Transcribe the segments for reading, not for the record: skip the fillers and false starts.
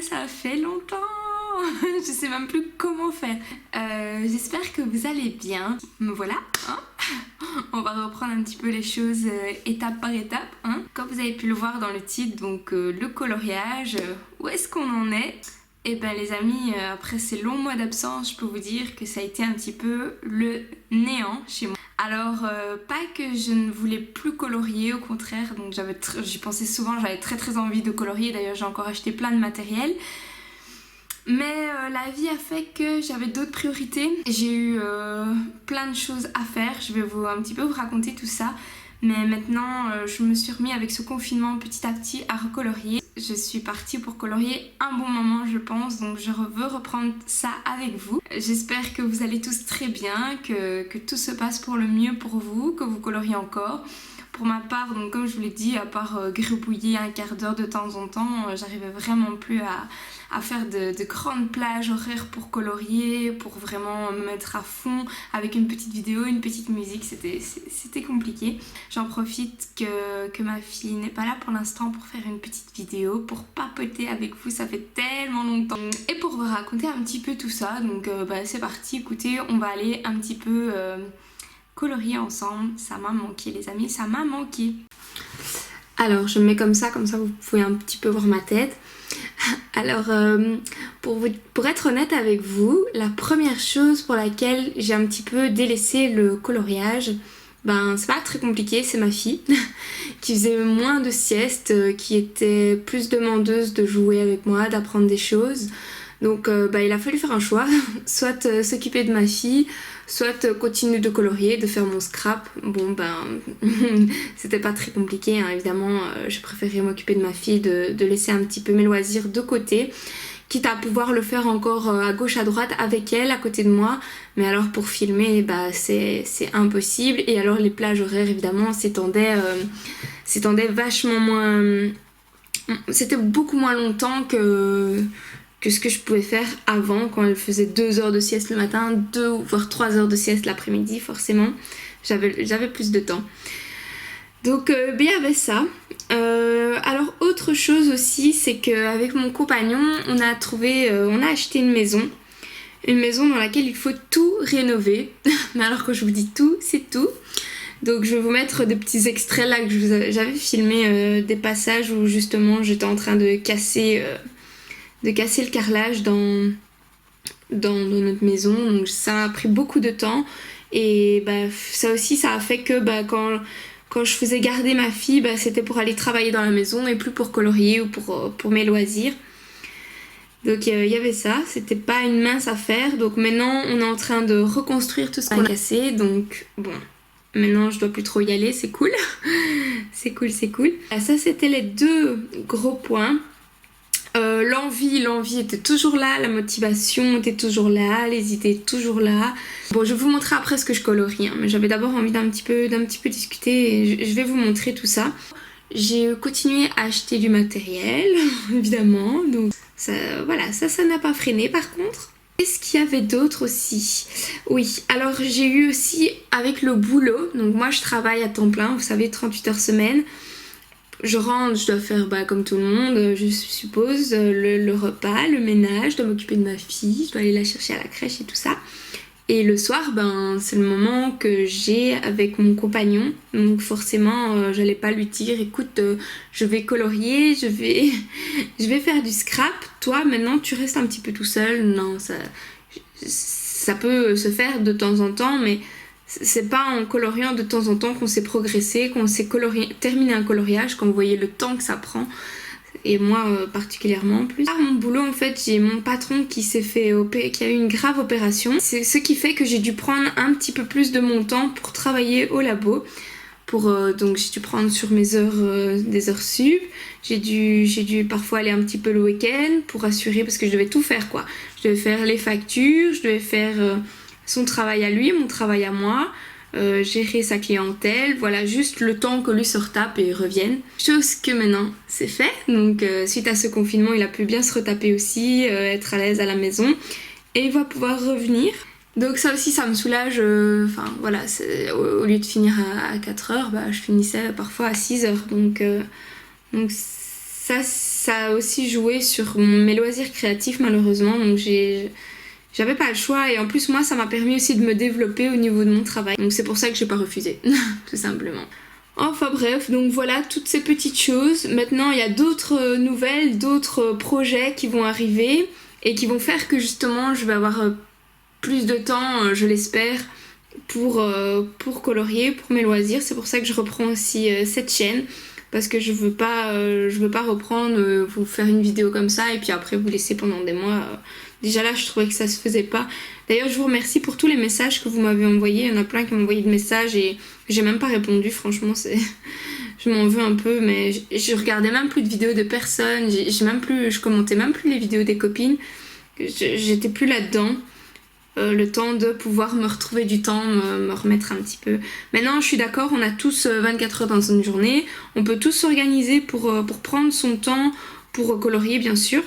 ça fait longtemps. Je sais même plus comment faire. J'espère que vous allez bien. Me voilà, hein. On va reprendre un petit peu les choses étape par étape, hein. Comme vous avez pu le voir dans le titre, donc le coloriage, où est-ce qu'on en est? Et ben les amis, après ces longs mois d'absence, je peux vous dire que ça a été un petit peu le néant chez moi. Alors, pas que je ne voulais plus colorier, au contraire, donc j'y pensais souvent, j'avais très envie de colorier, d'ailleurs j'ai encore acheté plein de matériel. Mais la vie a fait que j'avais d'autres priorités. J'ai eu plein de choses à faire, je vais un petit peu vous raconter tout ça. Mais maintenant, je me suis remis avec ce confinement petit à petit à recolorier. Je suis partie pour colorier un bon moment, je pense, donc je veux reprendre ça avec vous. J'espère que vous allez tous très bien, que tout se passe pour le mieux pour vous, que vous coloriez encore. Pour ma part, donc comme je vous l'ai dit, à part gribouiller un quart d'heure de temps en temps, j'arrivais vraiment plus à faire de grandes plages horaires pour colorier, pour vraiment me mettre à fond avec une petite vidéo, une petite musique, c'était compliqué. J'en profite que ma fille n'est pas là pour l'instant pour faire une petite vidéo, pour papoter avec vous, ça fait tellement longtemps. Et pour vous raconter un petit peu tout ça, donc c'est parti, écoutez, on va aller un petit peu colorier ensemble. Ça m'a manqué les amis, ça m'a manqué. Alors je me mets comme ça vous pouvez un petit peu voir ma tête. Alors pour être honnête avec vous, la première chose pour laquelle j'ai un petit peu délaissé le coloriage, c'est pas très compliqué, c'est ma fille qui faisait moins de siestes, qui était plus demandeuse de jouer avec moi, d'apprendre des choses. Donc il a fallu faire un choix, soit s'occuper de ma fille, soit continuer de colorier, de faire mon scrap. Bon c'était pas très compliqué, hein. Évidemment je préférais m'occuper de ma fille, de laisser un petit peu mes loisirs de côté, quitte à pouvoir le faire encore à gauche à droite avec elle, à côté de moi. Mais alors pour filmer, c'est impossible. Et alors les plages horaires évidemment s'étendaient vachement moins... C'était beaucoup moins longtemps que ce que je pouvais faire avant, quand elle faisait 2 heures de sieste le matin, 2 voire 3 heures de sieste l'après-midi, forcément j'avais plus de temps. Donc il y avait ça. Alors autre chose aussi, c'est qu'avec mon compagnon on a acheté une maison dans laquelle il faut tout rénover. Mais alors quand je vous dis tout, c'est tout. Donc je vais vous mettre des petits extraits là que j'avais filmé, des passages où justement j'étais en train de casser le carrelage dans notre maison. Donc ça a pris beaucoup de temps. Et ça aussi, ça a fait que quand je faisais garder ma fille, c'était pour aller travailler dans la maison et plus pour colorier ou pour mes loisirs. Donc il y avait ça, c'était pas une mince affaire. Donc maintenant on est en train de reconstruire tout ce qu'on a cassé. Donc bon, maintenant je dois plus trop y aller, c'est cool. c'est cool. Ça c'était les 2 gros points. L'envie était toujours là, la motivation était toujours là, les idées toujours là. Bon, je vais vous montrer après ce que je colorie, hein, mais j'avais d'abord envie d'un petit peu discuter et je vais vous montrer tout ça. J'ai continué à acheter du matériel, évidemment, donc ça n'a pas freiné par contre. Qu'est-ce qu'il y avait d'autre aussi? Oui, alors j'ai eu aussi avec le boulot, donc moi je travaille à temps plein, vous savez, 38 heures semaine. Je rentre, je dois faire comme tout le monde, je suppose, le repas, le ménage, je dois m'occuper de ma fille, je dois aller la chercher à la crèche et tout ça. Et le soir, c'est le moment que j'ai avec mon compagnon. Donc forcément, j'allais pas lui dire, écoute, je vais colorier, je vais faire du scrap. Toi, maintenant, tu restes un petit peu tout seul. Non, ça peut se faire de temps en temps, mais c'est pas en coloriant de temps en temps qu'on sait progresser, qu'on sait terminer un coloriage, quand vous voyez le temps que ça prend. Et moi particulièrement en plus. À mon boulot en fait j'ai mon patron qui a eu une grave opération. C'est ce qui fait que j'ai dû prendre un petit peu plus de mon temps pour travailler au labo. Donc j'ai dû prendre sur mes heures, des heures sup. J'ai dû parfois aller un petit peu le week-end pour assurer, parce que je devais tout faire quoi. Je devais faire les factures, je devais faire son travail à lui, mon travail à moi. Gérer sa clientèle, voilà, juste le temps que lui se retape et revienne. Chose que maintenant c'est fait, donc suite à ce confinement il a pu bien se retaper aussi, être à l'aise à la maison et il va pouvoir revenir. Donc ça aussi ça me soulage, voilà, au lieu de finir à 4 heures, je finissais parfois à 6 heures, donc Ça a aussi joué sur mes loisirs créatifs malheureusement, donc j'avais pas le choix et en plus moi ça m'a permis aussi de me développer au niveau de mon travail. Donc c'est pour ça que j'ai pas refusé, tout simplement. Enfin bref, donc voilà toutes ces petites choses. Maintenant il y a d'autres nouvelles, d'autres projets qui vont arriver et qui vont faire que justement je vais avoir plus de temps, je l'espère, pour colorier, pour mes loisirs. C'est pour ça que je reprends aussi cette chaîne. Parce que je veux pas reprendre, vous faire une vidéo comme ça et puis après vous laisser pendant des mois. Déjà là je trouvais que ça se faisait pas. D'ailleurs je vous remercie pour tous les messages que vous m'avez envoyés. Il y en a plein qui m'ont envoyé de messages et j'ai même pas répondu, franchement c'est... Je m'en veux un peu mais je regardais même plus de vidéos de personnes, je commentais même plus les vidéos des copines. J'étais plus là-dedans. Le temps de pouvoir me retrouver du temps, me remettre un petit peu. Maintenant je suis d'accord, on a tous 24 heures dans une journée, on peut tous s'organiser pour prendre son temps, pour colorier bien sûr.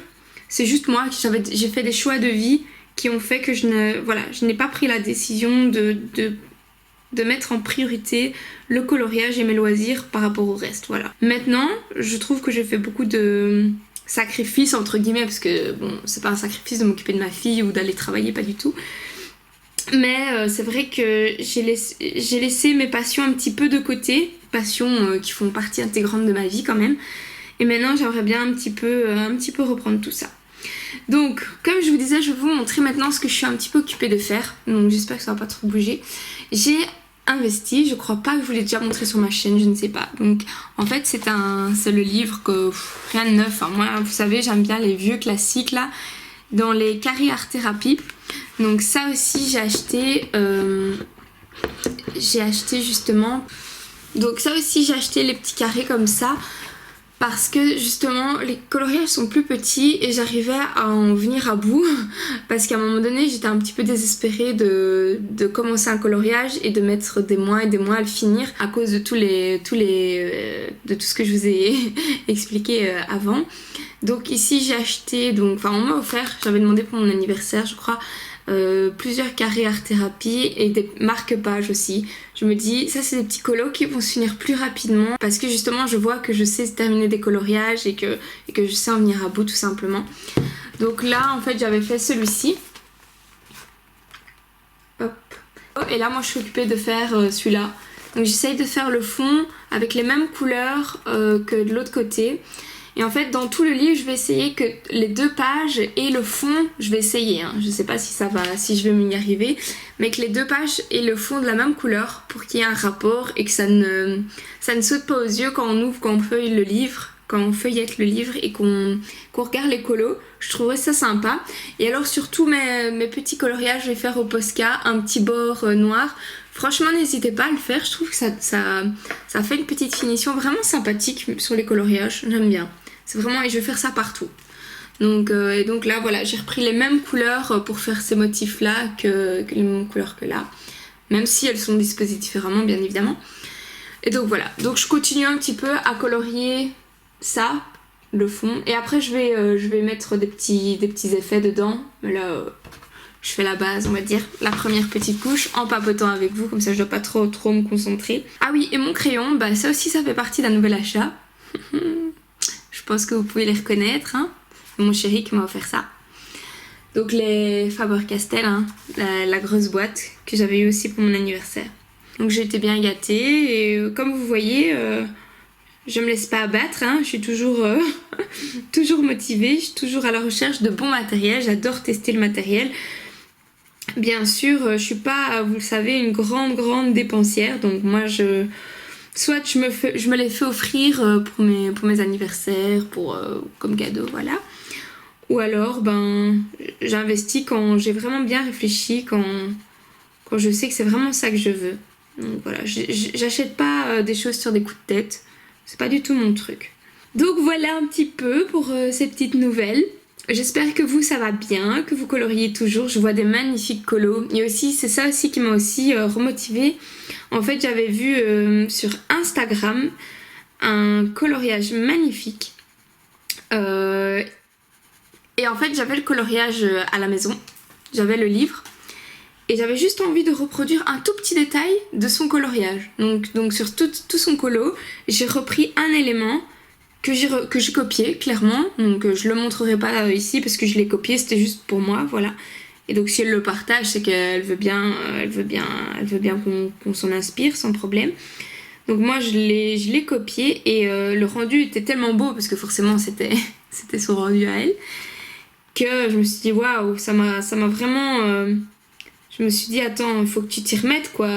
C'est juste moi, j'ai fait des choix de vie qui ont fait que je n'ai pas pris la décision de mettre en priorité le coloriage et mes loisirs par rapport au reste, voilà. Maintenant, je trouve que j'ai fait beaucoup de sacrifice entre guillemets parce que bon c'est pas un sacrifice de m'occuper de ma fille ou d'aller travailler, pas du tout, mais c'est vrai que j'ai laissé mes passions un petit peu de côté, passions qui font partie intégrante de ma vie quand même, et maintenant j'aimerais bien un petit peu reprendre tout ça. Donc comme je vous disais, je vais vous montrer maintenant ce que je suis un petit peu occupée de faire, donc j'espère que ça va pas trop bouger. J'ai investi, je crois pas que je vous l'ai déjà montré sur ma chaîne, je ne sais pas. Donc en fait c'est le livre que rien de neuf, moi vous savez j'aime bien les vieux classiques là, dans les carrés art thérapie. Donc ça aussi j'ai acheté justement, donc ça aussi j'ai acheté les petits carrés comme ça parce que justement les coloriages sont plus petits et j'arrivais à en venir à bout parce qu'à un moment donné j'étais un petit peu désespérée de commencer un coloriage et de mettre des mois et des mois à le finir à cause de de tout ce que je vous ai expliqué avant. Donc ici j'ai acheté, on m'a offert, j'avais demandé pour mon anniversaire je crois, plusieurs carrés art thérapie et des marque-pages aussi. Je me dis ça c'est des petits colos qui vont se finir plus rapidement parce que justement je vois que je sais terminer des coloriages et que je sais en venir à bout tout simplement. Donc là en fait j'avais fait celui-ci. Hop. Et là moi je suis occupée de faire celui-là. Donc j'essaye de faire le fond avec les mêmes couleurs que de l'autre côté. Et en fait dans tout le livre je vais essayer que les deux pages et le fond, je vais essayer, je sais pas si je vais m'y arriver, mais que les deux pages et le fond de la même couleur pour qu'il y ait un rapport et que ça ne saute pas aux yeux quand on ouvre, quand on feuille le livre, quand on feuillette le livre et qu'on regarde les colos. Je trouverais ça sympa. Et alors surtout mes petits coloriages, je vais faire au Posca un petit bord noir. Franchement n'hésitez pas à le faire, je trouve que ça fait une petite finition vraiment sympathique sur les coloriages, j'aime bien. C'est vraiment, et je vais faire ça partout. Donc, et donc là voilà, j'ai repris les mêmes couleurs pour faire ces motifs là que les mêmes couleurs que là. Même si elles sont disposées différemment bien évidemment. Et donc voilà, donc je continue un petit peu à colorier ça, le fond. Et après je vais mettre des petits effets dedans. Mais là je fais la base on va dire, la première petite couche en papotant avec vous, comme ça je dois pas trop me concentrer. Ah oui, et mon crayon, bah ça aussi ça fait partie d'un nouvel achat. Je pense que vous pouvez les reconnaître, mon chéri qui m'a offert ça. Donc les Faber-Castell, la grosse boîte que j'avais eu aussi pour mon anniversaire. Donc j'ai été bien gâtée et comme vous voyez, je me laisse pas abattre, je suis toujours motivée, je suis toujours à la recherche de bon matériel, j'adore tester le matériel. Bien sûr, je suis pas, vous le savez, une grande dépensière, donc moi soit je me les fais offrir pour mes anniversaires, comme cadeau, voilà. Ou alors j'investis quand j'ai vraiment bien réfléchi, quand je sais que c'est vraiment ça que je veux. Donc voilà, j'achète pas des choses sur des coups de tête, c'est pas du tout mon truc. Donc voilà un petit peu pour ces petites nouvelles. J'espère que vous ça va bien, que vous coloriez toujours, je vois des magnifiques colos. Et aussi c'est ça aussi qui m'a aussi remotivée. En fait j'avais vu sur Instagram un coloriage magnifique. Et en fait j'avais le coloriage à la maison, j'avais le livre. Et j'avais juste envie de reproduire un tout petit détail de son coloriage. Donc sur tout son colo, j'ai repris un élément que j'ai copié clairement, donc je le montrerai pas ici parce que je l'ai copié, c'était juste pour moi, voilà. Et donc si elle le partage, c'est qu'elle veut bien, qu'on s'en inspire sans problème. Donc moi je l'ai copié et le rendu était tellement beau parce que forcément c'était son rendu à elle, que je me suis dit waouh, ça m'a vraiment, je me suis dit attends, il faut que tu t'y remettes quoi.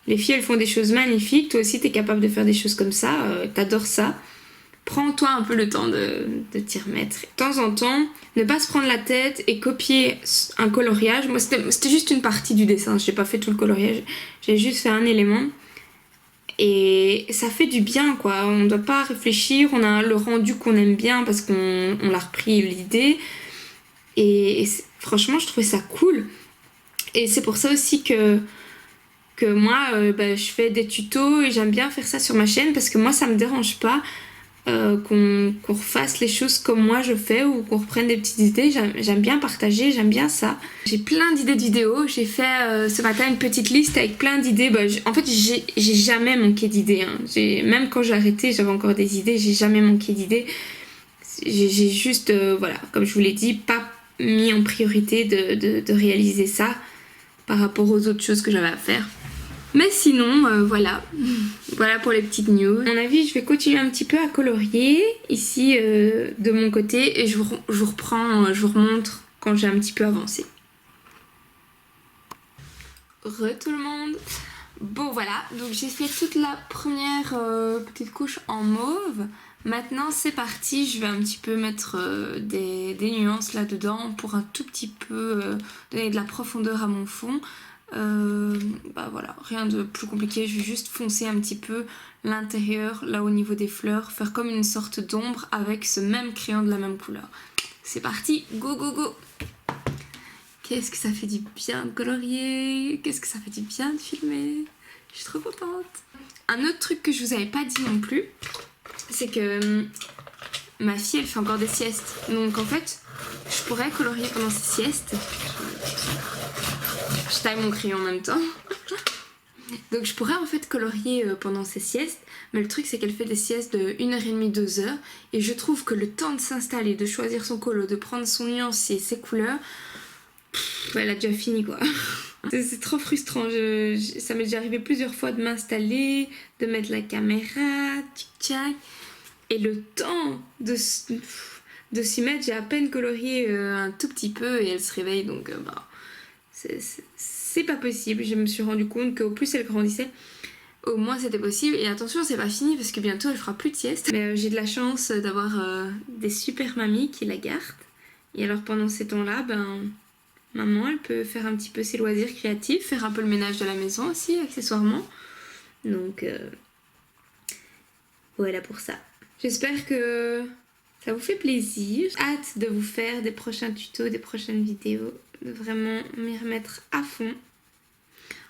Les filles elles font des choses magnifiques, toi aussi t'es capable de faire des choses comme ça, t'adores ça. Prends-toi un peu le temps de t'y remettre. De temps en temps, ne pas se prendre la tête et copier un coloriage. Moi, c'était juste une partie du dessin. Je n'ai pas fait tout le coloriage. J'ai juste fait un élément. Et ça fait du bien, quoi. On ne doit pas réfléchir. On a le rendu qu'on aime bien parce qu'on l'a repris l'idée. Et franchement, je trouvais ça cool. Et c'est pour ça aussi que moi, je fais des tutos et j'aime bien faire ça sur ma chaîne parce que moi, ça me dérange pas. Qu'on refasse les choses comme moi je fais ou qu'on reprenne des petites idées. J'aime bien partager, j'aime bien ça. J'ai plein d'idées de vidéos. J'ai fait ce matin une petite liste avec plein d'idées. En fait, j'ai jamais manqué d'idées. Hein. Même quand j'ai arrêté, j'avais encore des idées. J'ai jamais manqué d'idées. J'ai juste, voilà, comme je vous l'ai dit, pas mis en priorité de réaliser ça par rapport aux autres choses que j'avais à faire. Mais sinon, voilà. Voilà pour les petites news. À mon avis, je vais continuer un petit peu à colorier ici de mon côté et je vous reprends, je vous remontre quand j'ai un petit peu avancé. Tout le monde. Bon voilà, donc j'ai fait toute la première petite couche en mauve. Maintenant c'est parti, je vais un petit peu mettre des nuances là-dedans pour un tout petit peu donner de la profondeur à mon fond. Voilà, rien de plus compliqué, je vais juste foncer un petit peu l'intérieur là au niveau des fleurs, faire comme une sorte d'ombre avec ce même crayon de la même couleur. C'est parti, go go go. Qu'est-ce que ça fait du bien de colorier, qu'est-ce que ça fait du bien de filmer, je suis trop contente. Un autre truc que je vous avais pas dit non plus, c'est que ma fille elle fait encore des siestes, donc en fait je pourrais colorier pendant ses siestes. Je taille mon crayon en même temps. Donc je pourrais en fait colorier pendant ses siestes, mais le truc c'est qu'elle fait des siestes de 1h30, 2h, et je trouve que le temps de s'installer, de choisir son colo, de prendre son nuancier, ses couleurs, elle a déjà fini quoi. C'est trop frustrant, ça m'est déjà arrivé plusieurs fois de m'installer, de mettre la caméra, tchic-tchac, et le temps de s'y mettre, j'ai à peine colorié un tout petit peu et elle se réveille, donc c'est pas possible. Je me suis rendu compte qu'au plus elle grandissait, au moins c'était possible. Et attention, c'est pas fini parce que bientôt elle fera plus de sieste. Mais j'ai de la chance d'avoir des super mamies qui la gardent. Et alors pendant ces temps-là, maman elle peut faire un petit peu ses loisirs créatifs, faire un peu le ménage de la maison aussi accessoirement. Donc voilà pour ça. J'espère que ça vous fait plaisir. Hâte de vous faire des prochains tutos, des prochaines vidéos, de vraiment m'y remettre à fond.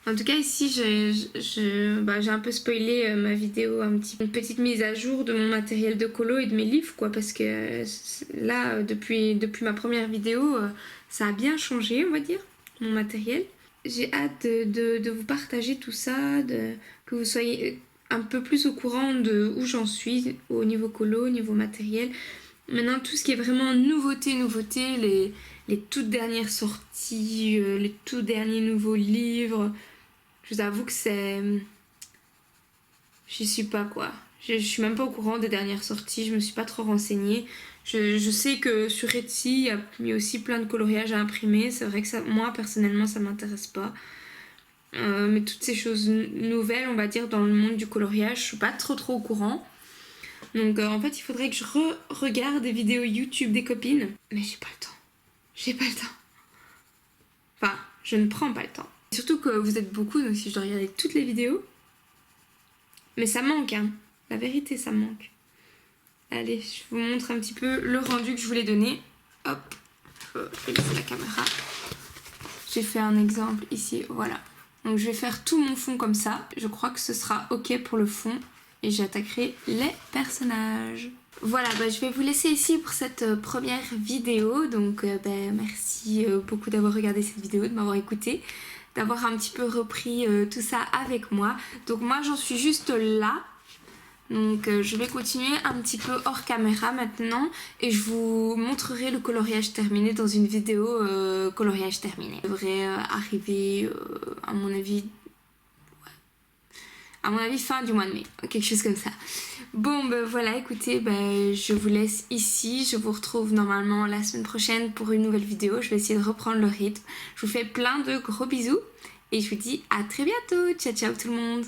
En tout cas ici j'ai un peu spoilé ma vidéo, une petite mise à jour de mon matériel de colo et de mes livres quoi, parce que là depuis ma première vidéo ça a bien changé on va dire, mon matériel. J'ai hâte de vous partager tout ça, que vous soyez un peu plus au courant de où j'en suis au niveau colo, au niveau matériel. Maintenant tout ce qui est vraiment nouveauté, les toutes dernières sorties, les tout derniers nouveaux livres, je vous avoue que j'y suis pas quoi. Je suis même pas au courant des dernières sorties, je me suis pas trop renseignée. Je sais que sur Etsy, il y a aussi plein de coloriages à imprimer. C'est vrai que moi personnellement ça m'intéresse pas. Mais toutes ces choses nouvelles, on va dire, dans le monde du coloriage, je suis pas trop au courant. Donc en fait, il faudrait que je regarde des vidéos YouTube des copines. Mais j'ai pas le temps. J'ai pas le temps. Enfin, je ne prends pas le temps. Surtout que vous êtes beaucoup, donc si je dois regarder toutes les vidéos. Mais ça manque, hein. La vérité, ça manque. Allez, je vous montre un petit peu le rendu que je voulais donner. Hop, je vais laisser la caméra. J'ai fait un exemple ici, voilà. Donc je vais faire tout mon fond comme ça. Je crois que ce sera ok pour le fond. Et j'attaquerai les personnages. Voilà, je vais vous laisser ici pour cette première vidéo. Donc merci beaucoup d'avoir regardé cette vidéo, de m'avoir écouté, d'avoir un petit peu repris tout ça avec moi. Donc moi j'en suis juste là. Donc je vais continuer un petit peu hors caméra maintenant et je vous montrerai le coloriage terminé dans une vidéo coloriage terminé. Ça devrait arriver à mon avis fin du mois de mai, quelque chose comme ça. Bon ben voilà, écoutez, je vous laisse ici, je vous retrouve normalement la semaine prochaine pour une nouvelle vidéo. Je vais essayer de reprendre le rythme. Je vous fais plein de gros bisous et je vous dis à très bientôt. Ciao ciao tout le monde.